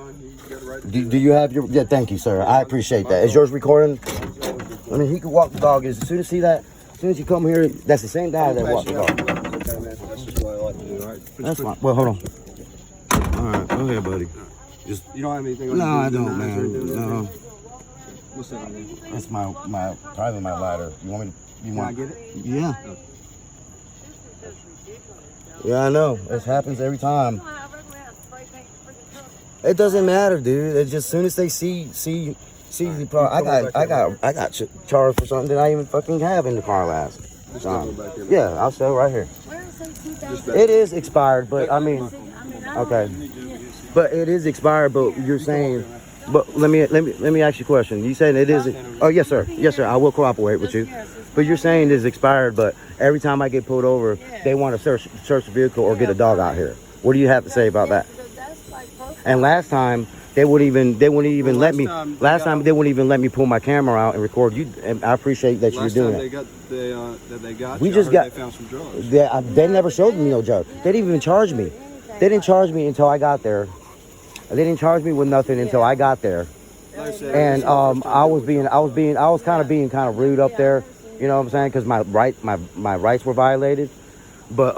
fine. You got the right to Do you have your? Yeah, thank you, sir. I appreciate that. Is yours recording? I mean, he can walk the dog. As soon as see that, as soon as you come here, that's the same guy that walked the dog. Okay, man. That's just what I like to do, all right? That's fine. Well, hold on. All right, go ahead, buddy. Just you don't have anything on No, your I don't, man. No. What's that on there? That's probably my ladder. You want me to? Can I get it? Yeah. Yeah, I know. It happens every time. It doesn't matter, dude. It's just as soon as they see the product. I got charged for something that I even fucking have in the car last time. Yeah, I'll show right here. It is expired, but I mean, okay. But it is expired. But you're saying, but let me ask you a question. You saying it is? Oh yes, sir. Yes, sir. I will cooperate with you. But you're saying it's expired. But every time I get pulled over, they want to search the vehicle or get a dog out here. What do you have to say about that? And last time they wouldn't even let me. Last time they wouldn't even let me pull my camera out and record you. And I appreciate that you're doing it. We just got. They found some drugs. They never showed me no drugs. They didn't even charge me. They didn't charge me until I got there. They didn't charge me with nothing until I got there. And I was kind of being rude up there. You know what I'm saying? Because my rights were violated. But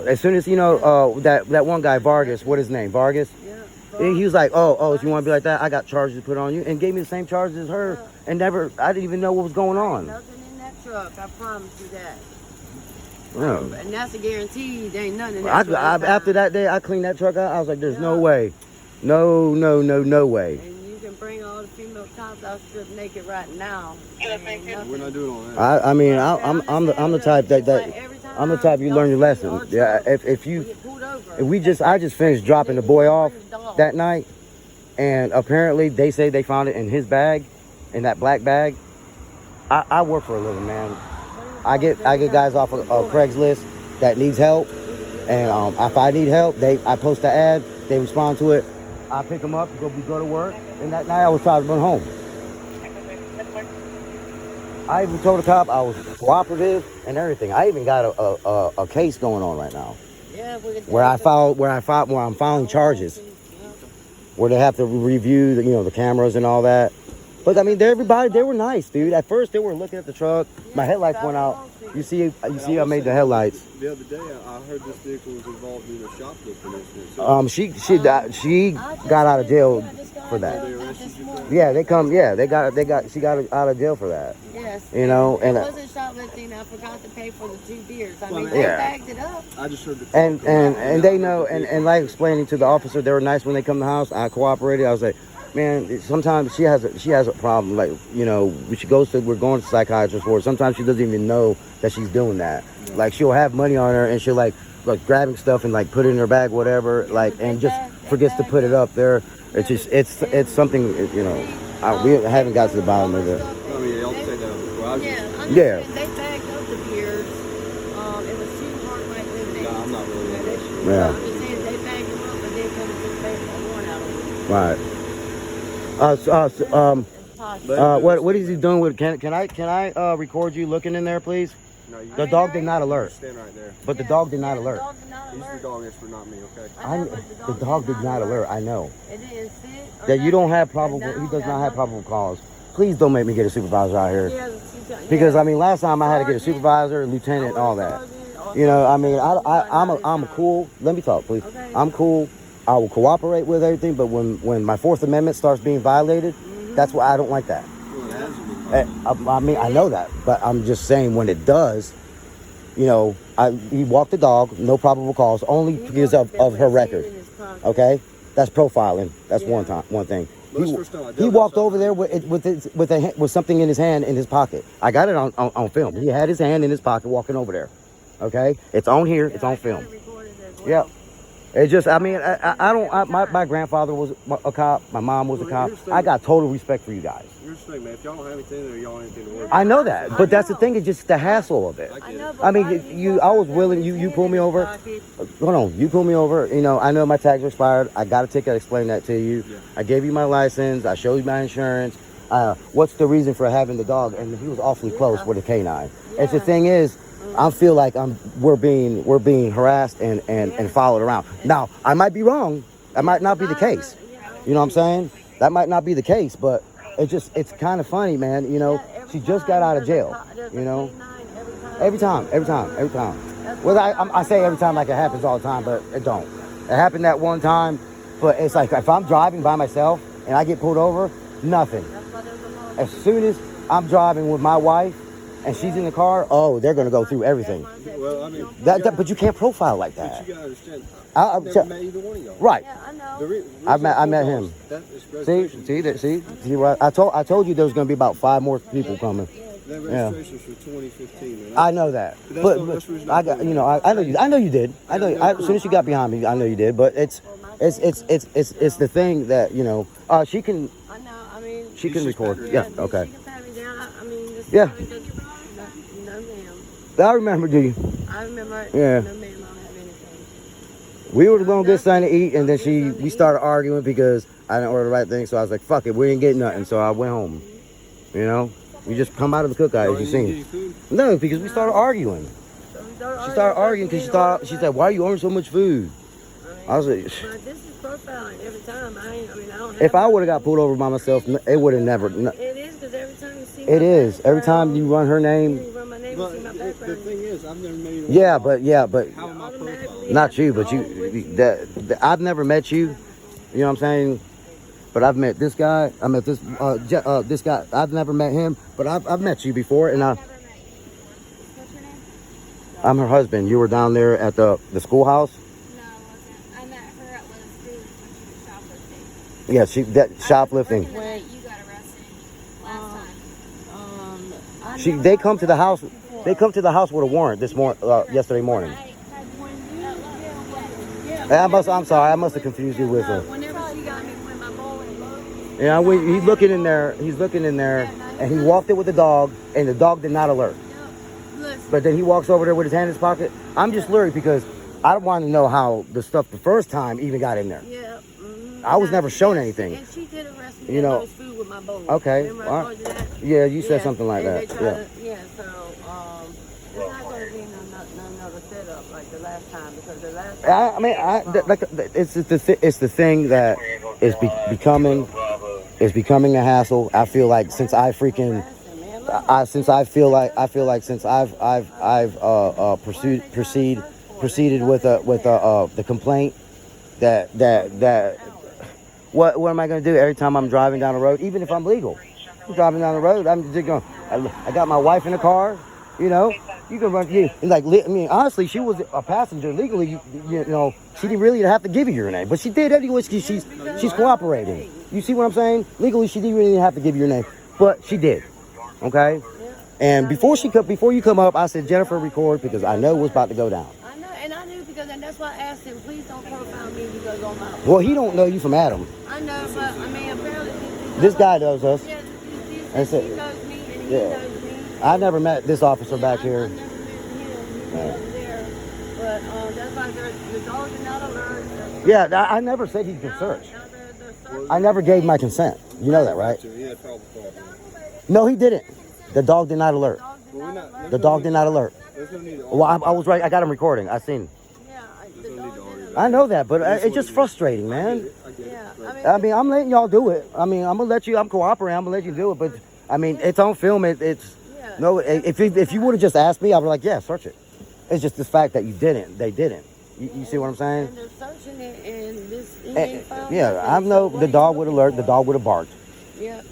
as soon as that one guy Vargas, what his name? Vargas. He was like, oh, if you want to be like that, I got charges to put on you, and gave me the same charges as her, and I didn't even know what was going on. Nothing in that truck, I promise you that. Yeah. And that's a guarantee. There ain't nothing in that truck. After that day, I cleaned that truck out. I was like, there's no way. No way. And you can bring all the female cops out strip naked right now. We're not doing all that. I mean, I'm the type that I'm the type you learn your lesson. Yeah, I just finished dropping the boy off that night, and apparently they say they found it in his bag, in that black bag. I work for a living, man. I get guys off of Craigslist that needs help, and if I need help, I post an ad, they respond to it, I pick them up, we go to work, and that night I was trying to run home. I even told the cop I was cooperative and everything. I even got a case going on right now. Yeah, where I'm filing charges. Where they have to review the cameras and all that. But I mean, they were nice, dude. At first they were looking at the truck. My headlights went out. You see I made the headlights. The other day I heard this vehicle was involved in a shoplifting incident. She got out of jail for that. Yeah, she got out of jail for that. Yes. You know, and it wasn't shoplifting. I forgot to pay for the 2 deers. I mean, they bagged it up. I just heard the and they know, and like explaining to the officer, they were nice when they come to the house. I cooperated. I was like, man, sometimes she has a problem. Like, we're going to psychiatrist for it. Sometimes she doesn't even know that she's doing that. Yeah. Like, she'll have money on her and she'll like grabbing stuff and like put it in her bag, whatever, like, and just forgets to put it up there. It's just, it's something, we haven't got to the bottom of it. I mean, y'all take that before. Yeah. They bagged up the beers. It was too hard like lemonade. No, I'm not really that. Yeah. I'm just saying they bagged them up, but they couldn't just bag one out of them. Right. What is he doing with? Can I record you looking in there, please? No, the dog did not alert. Stand right there. But the dog did not alert. He's the dog expert, not me. Okay. The dog did not alert. I know. It didn't sit. That you don't have probable. He does not have probable cause. Please don't make me get a supervisor out here. Because I mean, last time I had to get a supervisor, lieutenant, all that. I mean, I'm cool. Let me talk, please. I'm cool. I will cooperate with everything, but when my Fourth Amendment starts being violated, that's why I don't like that. I mean, I know that, but I'm just saying when it does, he walked the dog, no probable cause, only because of her record. Okay, that's profiling. That's one thing. He walked over there with something in his hand in his pocket. I got it on film. He had his hand in his pocket walking over there. Okay, it's on here. It's on film. Yeah. It's just, I mean, my grandfather was a cop. My mom was a cop. I got total respect for you guys. Here's the thing, man. If y'all don't have anything there, y'all ain't anything to worry about. I know that, but that's the thing. It's just the hassle of it. I mean, I was willing. You pull me over. Hold on. You pull me over. I know my tags are expired. I got a ticket. I explained that to you. Yeah. I gave you my license. I showed you my insurance. What's the reason for having the dog? And he was awfully close with a canine. And the thing is, I feel like we're being harassed and followed around. Now, I might be wrong, That might not be the case. You know what I'm saying? That might not be the case, but it's kind of funny, man. You know, she just got out of jail. You know, every time. Well, I say every time like it happens all the time, but it don't. It happened that one time, but it's like if I'm driving by myself and I get pulled over, nothing. As soon as I'm driving with my wife and she's in the car, oh, they're gonna go through everything. Well, I mean, but you can't profile like that. But you gotta understand. I've never met either one of y'all. Right. Yeah, I know. I met him. See. I told you there was gonna be about 5 more people coming. That registration's for 2015. Man. I know that, but I got I know you did. As soon as you got behind me, I know you did. But it's the thing that she can. I know. I mean, she can record. Yeah. Okay. She can pat me down. I mean, just yeah. No, ma'am. I remember. Do you? I remember. Yeah. No, ma'am. I don't have anything. We were gonna get something to eat, and then we started arguing because I didn't order the right thing. So I was like, "Fuck it, we didn't get nothing." So I went home. You know. We just come out of the cookout, as you seen. No, because we started arguing. She started arguing because she said, "Why are you ordering so much food?" I was like, "But this is profiling every time. I don't have." If I would have got pulled over by myself, it would have never. It is because every time you see. It is every time you run her name. You run my name, but see my the background. thing is, I've never made. Yeah, but how am I profiling? not you, but you. I've never met you. You know what I'm saying? But I've met this guy. I met this this guy. I've never met him, but I've met you before, and What's your name? I'm her husband. You were down there at the schoolhouse. No, I wasn't. I met her at Lowe's Foods when she was shoplifting. Yeah, shoplifting. Working the night you got arrested last time. They come to the house. They come to the house with a warrant yesterday morning. I'm sorry. I must have confused you with her. Whenever she got me with my bowling. Yeah, he's looking in there. And he walked it with the dog, and the dog did not alert. But then he walks over there with his hand in his pocket. I'm just leery because I want to know how the stuff the first time even got in there. Yeah. I was never shown anything. And she did arrest me. Lowe's Food with my bowling. Okay. Remember I told you that? Yeah, you said something like that. So it's not going to be another setup like the last time because the last time. It's the thing that is becoming a hassle. I feel like since I've proceeded with the complaint that what am I going to do every time I'm driving down the road, even if I'm legal? I'm driving down the road. I'm just going. I got my wife in the car. You know, you can run. Honestly, she was a passenger legally. You know, she didn't really have to give you your name, but she did anyway. She's cooperating. You see what I'm saying? Legally, she didn't really have to give you your name, but she did. Okay. And before you come up, I said, Jennifer, record because I know what's about to go down. I know, and I knew because, and that's why I asked him, please don't profile me because on my. Well, he don't know you from Adam. I know, but I mean, apparently. This guy knows us. Yeah, That's it. he knows me, and he Yeah. knows me. I never met this officer back here. I never met him there, but that's why the dog did not alert. Yeah, I never said he could search. I never gave my consent. You know that, right? He had probable cause. No, he didn't. The dog did not alert. The dog did not alert. There's no need to Well, I was right. I got him recording. I seen him. I know that, but it's just frustrating, man. I mean, I'm letting y'all do it. I mean, I'm gonna let you. I'm cooperating. I'm gonna let you do it. But I mean, it's on film. It's no. If you would have just asked me, I'd be like, yeah, search it. It's just the fact that you didn't. They didn't. You see what I'm saying? And they're searching it, and this. He ain't found Yeah, nothing. I know the dog would alert. The dog would have barked. Yeah, I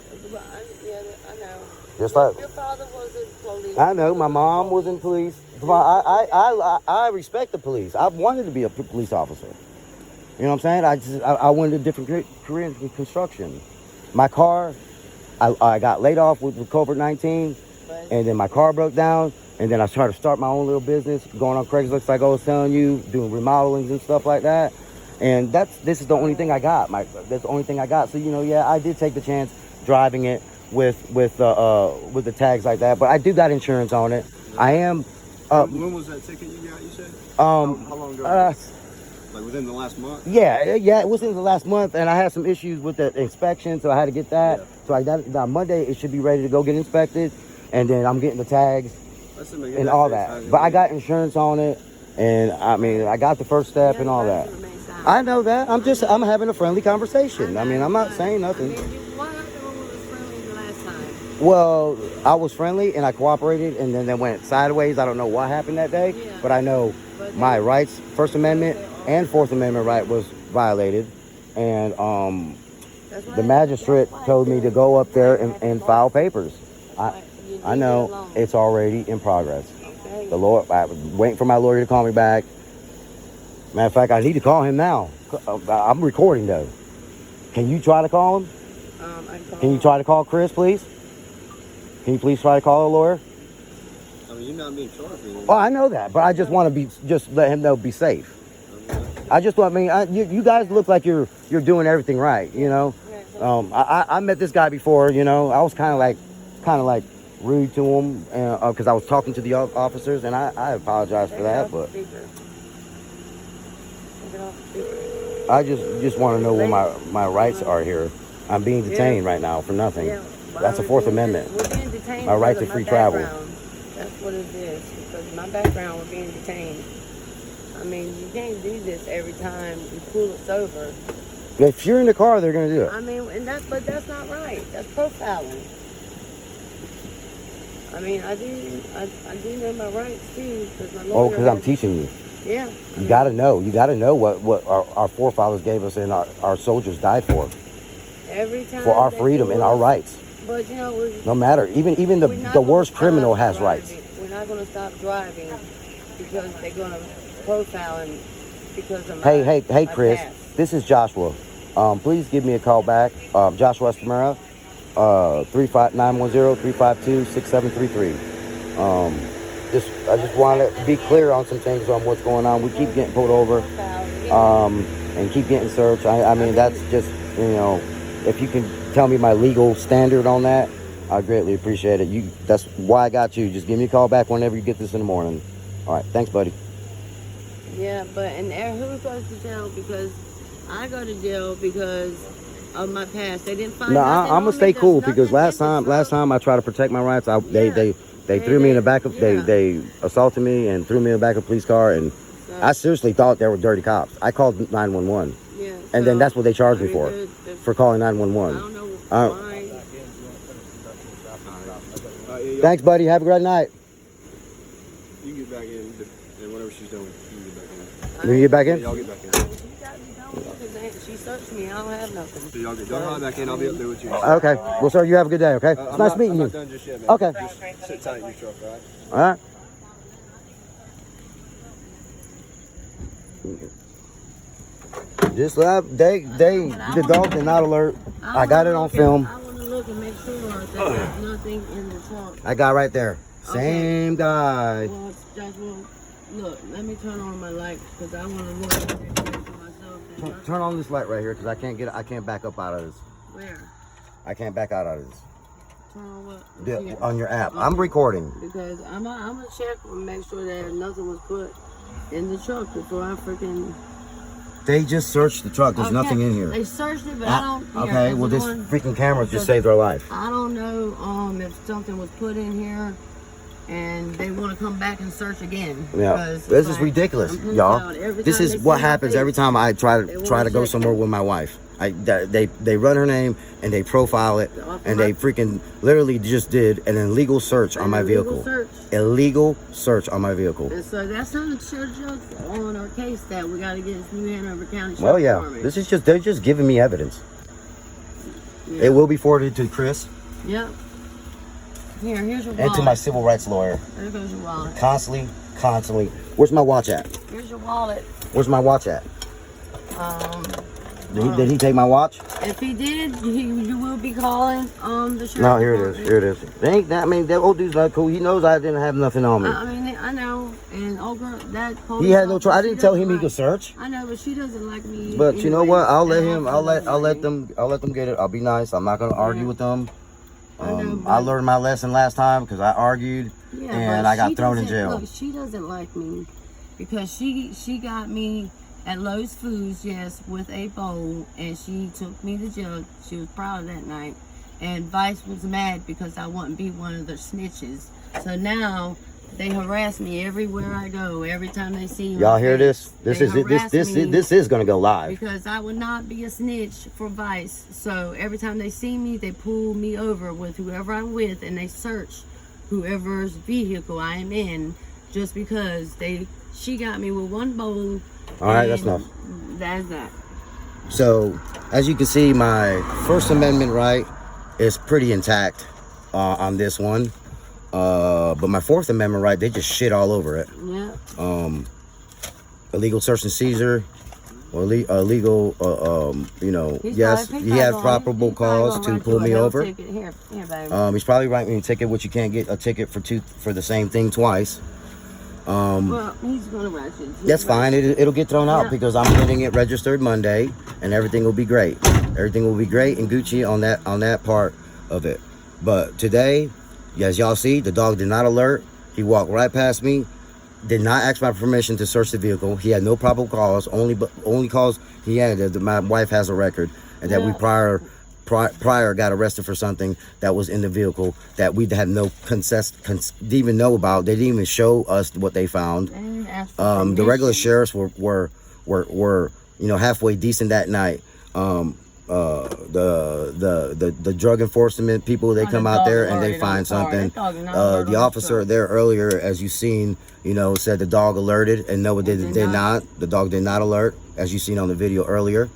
know. Just like Your father was in police. I know, my mom was in police. I respect the police. I wanted to be a police officer. You know what I'm saying? I wanted a different career in construction. My car, I got laid off with COVID-19, and then my car broke down, and then I tried to start my own little business, going on Craigslist like I was telling you, doing remodelings and stuff like that. And this is the only thing I got. That's the only thing I got. So I did take the chance driving it with the tags like that. But I do got insurance on it. I am. When was that ticket you got? You said. How long ago? Like within the last month? Yeah, it was in the last month, and I had some issues with the inspection, so I had to get that. Yeah. So I got it on Monday. It should be ready to go get inspected, and then I'm getting the tags and all that. But I got insurance on it, and I mean, I got the first step and all that. I know that. I'm having a friendly conversation. I mean, I'm not saying nothing. What happened when we was friendly the last time? Well, I was friendly and I cooperated, and then they went sideways. I don't know what happened that day, Yeah. but I know my rights, First Amendment and Fourth Amendment right was violated, and the magistrate told me to go up there and file papers. I know it's already in progress. Okay. The lawyer, I was waiting for my lawyer to call me back. Matter of fact, I need to call him now. I'm recording though. Can you try to call him? Can you try to call Chris, please? Can you please try to call a lawyer? I mean, you're not being charged with anything. Oh, I know that, but I just want to just let him know, be safe. I just want, you guys look like you're doing everything right, you know. I met this guy before, you know. I was kind of like rude to him because I was talking to the officers, and I apologize for that, but I just want to know what my rights are here. I'm being detained right now for nothing. That's a Fourth Amendment. We're being detained. My right to free travel. That's what it is. Because my background, we're being detained. I mean, you can't do this every time you pull us over. If you're in the car, they're gonna do it. I mean, but that's not right. That's profiling. I mean, I do know my rights too, because my lawyer. Oh, because I'm teaching you. Yeah. You gotta know. You gotta know what our forefathers gave us and our soldiers died for. Every time. For our freedom and our rights. But you know, no matter, even the worst criminal has rights. We're not gonna stop driving because they're gonna profile and because of Hey, Chris. past. This is Joshua. Please give me a call back. Joshua Estamera, 910-352-6733. I just want to be clear on some things on what's going on. We keep getting pulled over, and keep getting searched. I mean, that's just, you know, if you can tell me my legal standard on that, I greatly appreciate it. That's why I got you. Just give me a call back whenever you get this in the morning. All right, thanks, buddy. Yeah, and who goes to jail? Because I go to jail because of my past. They didn't find. No, nothing I'm on gonna me. stay There's cool nothing because last in the time I tried to protect my rights. They threw me in the back of they assaulted me and threw me in the back of a police car, and I seriously thought they were dirty cops. I called 911, and then that's what they charged me for calling 911. I don't know why. Thanks, buddy. Have a great night. You can get back in, and whatever she's doing, you can get back in. Can you get back in? Yeah, y'all get back in. She searched me. I don't have nothing. So y'all get back in. I'll be up there with you. Okay. Well, sir, you have a good day. Okay. It's nice meeting I'm you. not done just yet, man. Okay. Just sit tight in your truck, all right? All right. Just the dog did not alert. I got it on film. I want to look and make sure that there's nothing in the trunk. I got right there. Same guy. Well, Joshua, look, let me turn on my light because I want to look and make sure for myself. Turn on this light right here because I can't back up out of this. Where? I can't back out of this. Turn on what? On your app. I'm recording. Because I'm gonna check and make sure that nothing was put in the truck before I freaking. They just searched the truck. There's nothing in here. They searched it, but I don't. Okay, well this freaking camera just saved our life. I don't know if something was put in here, and they want to come back and search again. Yeah, this is ridiculous, y'all. This is what happens every time I try to go somewhere with my wife. They run her name and they profile it, and they freaking literally just did an illegal search on my vehicle. Illegal search on my vehill. And so that's not a church on our case that we got to get this New Hanover County. Well, yeah, this is they're just giving me evidence. Yeah. It will be forwarded to Chris. Yep. Here's your wallet. And to my civil rights lawyer. There goes your wallet. Constantly. Where's my watch at? Here's your wallet. Where's my watch at? Did he take my watch? If he did, you will be calling the sheriff. No, here it is. Here it is. They ain't that. I mean, that old dude's not cool. He knows I didn't have nothing on me. I mean, I know. And old girl, that police. He had no trouble. I didn't tell him he could search. I know, but she doesn't like me. But you know what? I'll let him. I'll let them get it. I'll be nice. I'm not gonna argue with them. I learned my lesson last time because I argued and I got thrown in jail. Look, she doesn't like me because she got me at Lowe's Foods, yes, with a bowl, and she took me to jail. She was proud that night. And Vice was mad because I wouldn't be one of their snitches. So now They harass me everywhere I go. Every time they see me. Y'all hear this? This is gonna go live. Because I would not be a snitch for Vice. So every time they see me, they pull me over with whoever I'm with, and they search whoever's vehicle I am in, just because she got me with one bowl. All right, that's enough. That's that. So, as you can see, my First Amendment right is pretty intact on this one. But my Fourth Amendment right, they just shit all over it. Yeah. Illegal search and seizure, or illegal, yes, he has probable cause to pull me over. Here, baby. He's probably writing me a ticket, which you can't get a ticket for the same thing twice. Well, he's gonna write you. That's fine. It'll get thrown out because I'm getting it registered Monday, and everything will be great. Everything will be great and Gucci on that part of it. But today, as y'all see, the dog did not alert. He walked right past me, did not ask my permission to search the vehicle. He had no probable cause. Only cause he had that my wife has a record, and that we prior got arrested for something that was in the vehicle that we had no didn't even know about. They didn't even show us what they found. The regular sheriffs were halfway decent that night. The drug enforcement people, they come out there and they find something. The officer there earlier, as you seen, said the dog alerted, and no, it did not. The dog did not alert, as you seen on the video earlier.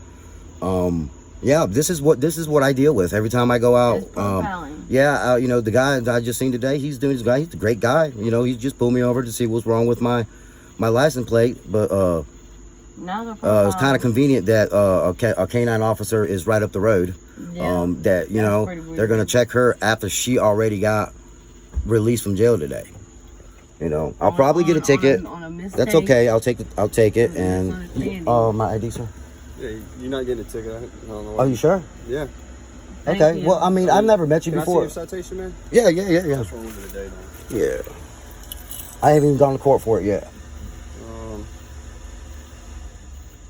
Yeah, this is what I deal with every time I go out. The guy that I just seen today, he's a great guy. He just pulled me over to see what's wrong with my license plate, but it's kind of convenient that a canine officer is right up the road. They're gonna check her after she already got released from jail today. I'll probably get a ticket. That's okay. I'll take it. And my ID, sir. Yeah, you're not getting a ticket. I don't know. Are you sure? Yeah. Okay. Well, I mean, I've never met you before. Can I see your citation, man? Yeah. What's wrong with it today, man? Yeah. I haven't even gone to court for it yet.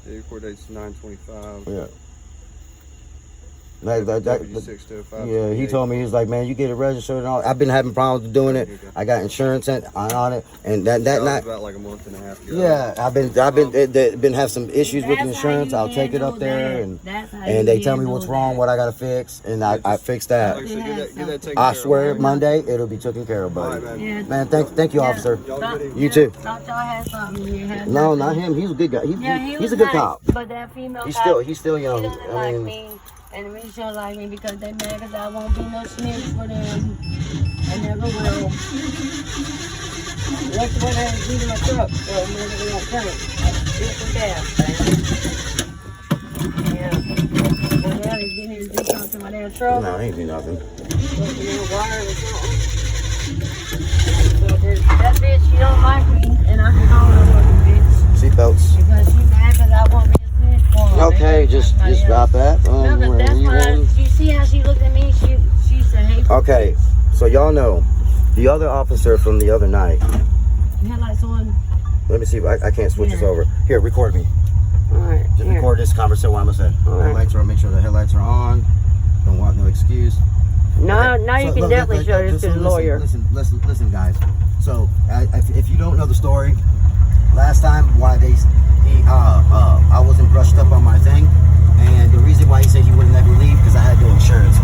The court date's 9/25. Yeah. Yeah, he told me, he's like, man, you get it registered and all. I've been having problems doing it. I got insurance on it, and that night about like a month and a half ago. Yeah, I've been have some issues with insurance. I'll take it up there, and they tell me what's wrong, what I gotta fix, and I fix that. Like get that taken I care swear, of. Monday it'll be taken care of, buddy. All right, man. Man, thank you, officer. You too. No, not him. He's a good guy. He's a good cop. But that female He's still young. He doesn't like me. And the reason she don't like me because they mad because I won't be no snitch for them. I never will. That's the one that has to in my truck. So I'm never going to tank. Get some gas, man. Yeah. Well, now he's getting here to do something to my damn truck. No, he ain't do nothing. Wire or something. So that bitch, she don't like me, and I can call her fucking bitch. Seatbelts. Because she mad because I won't be a snitch for her. Okay, just drop that. No, but that's why. You see how she looked at me? She's a hateful. Okay, so y'all know the other officer from the other night. Headlights on. Let me see if I can't switch this over. Here, record me. All right. Just record this conversation while I'm saying. Headlights are on. Make sure the headlights are on. Don't want no excuse. No, Okay. now you can definitely show this to the lawyer. Listen, guys. So, if you don't know the story, last time why I wasn't brushed up on my thing, and the reason why he said he wouldn't let me leave because I had no insurance.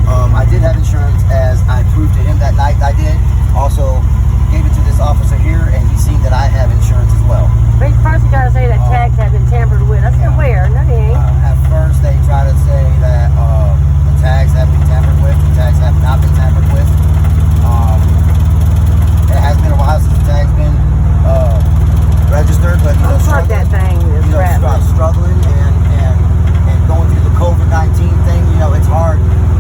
I did have insurance, as I proved to him that night. I did. Also gave it to this officer here, and he seen that I have insurance as well. But first you gotta say that tags have been tampered with. I said, where? No, they ain't. At first, they try to say that the tags have been tampered with. The tags have not been tampered with. It has been a while since the tag's been registered, but That thing is struggling and going through the COVID-19 thing. It's hard.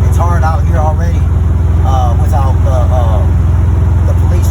It's hard out here already without the police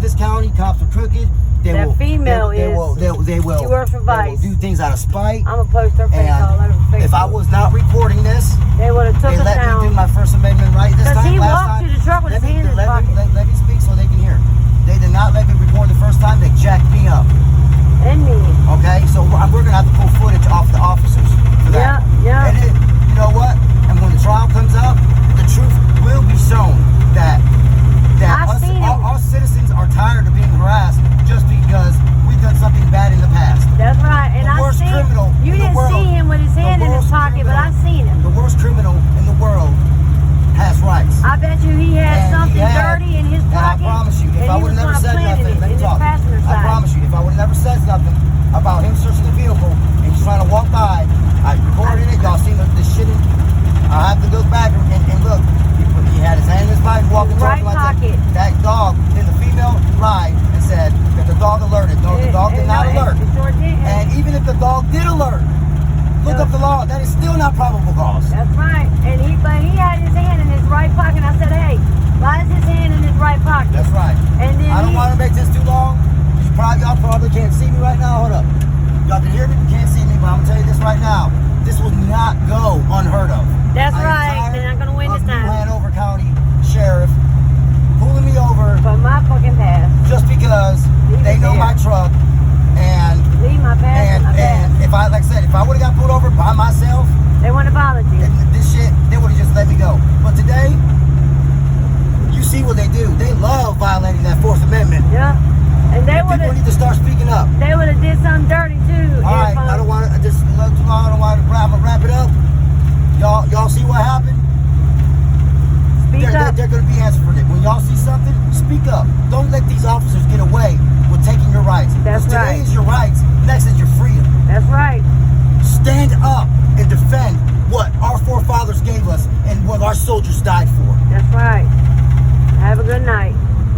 this county, cops are crooked. That female they will. She works for Vice. They will do things out of spite. I'm gonna post her face And all over Facebook. if I was not recording this, they would have took they us let down. me do my First Amendment right this time. He last walked time, to the truck with his hand in his pocket. Let me speak so they can hear. They did not let me record the first time. They jacked me up. And me. Okay, so we're gonna have to pull footage off the officers for that. Yeah. And you know what? And when the trial comes up, the truth will be shown that us citizens are tired of being harassed just because we've done something bad in the past. That's right. And The worst criminal you in the didn't world, see him with his hand in his pocket, but I seen him. The worst criminal in the world has rights. I bet you he had something dirty in his pocket. And I promise you, if I would have never said nothing, let me talk. I promise you, if I would have never said nothing about him searching the vehicle and he's trying to walk by, I recorded it. Y'all seen the shit. I have to go back and look. He had his hand in his pocket, walking towards my pocket. That dog, then the female lied and said that the dog alerted. No, the dog did not alert. And even if the dog did alert, look up the law. That is still not probable cause. That's right. And he had his hand in his right pocket. I said, hey, why is his hand in his right pocket? That's right. And then I don't want to make this too long. Y'all probably can't see me right now. Hold up. Y'all can hear me, but can't see me. But I'm gonna tell you this right now. This will not go unheard of. That's right. They're not gonna win this time. Hanover County Sheriff pulling me over for my fucking past, just because they know my truck and leave my past. And if I, like I said, if I would have got pulled over by myself, they wouldn't apologize. This shit, they would have just let me go. But today, you see what they do. They love violating that Fourth Amendment. Yeah. And people need to start speaking up. They would have did something dirty too. All right, I don't want to just look too long. I don't want to wrap it up. Y'all see what happened? They're going to be answered for it. When y'all see something, speak up. Don't let these officers get away with taking your rights. That's right. Today is your rights. Next is your freedom. That's right. Stand up and defend what our forefathers gave us and what our soldiers died for. That's right. Have a good night.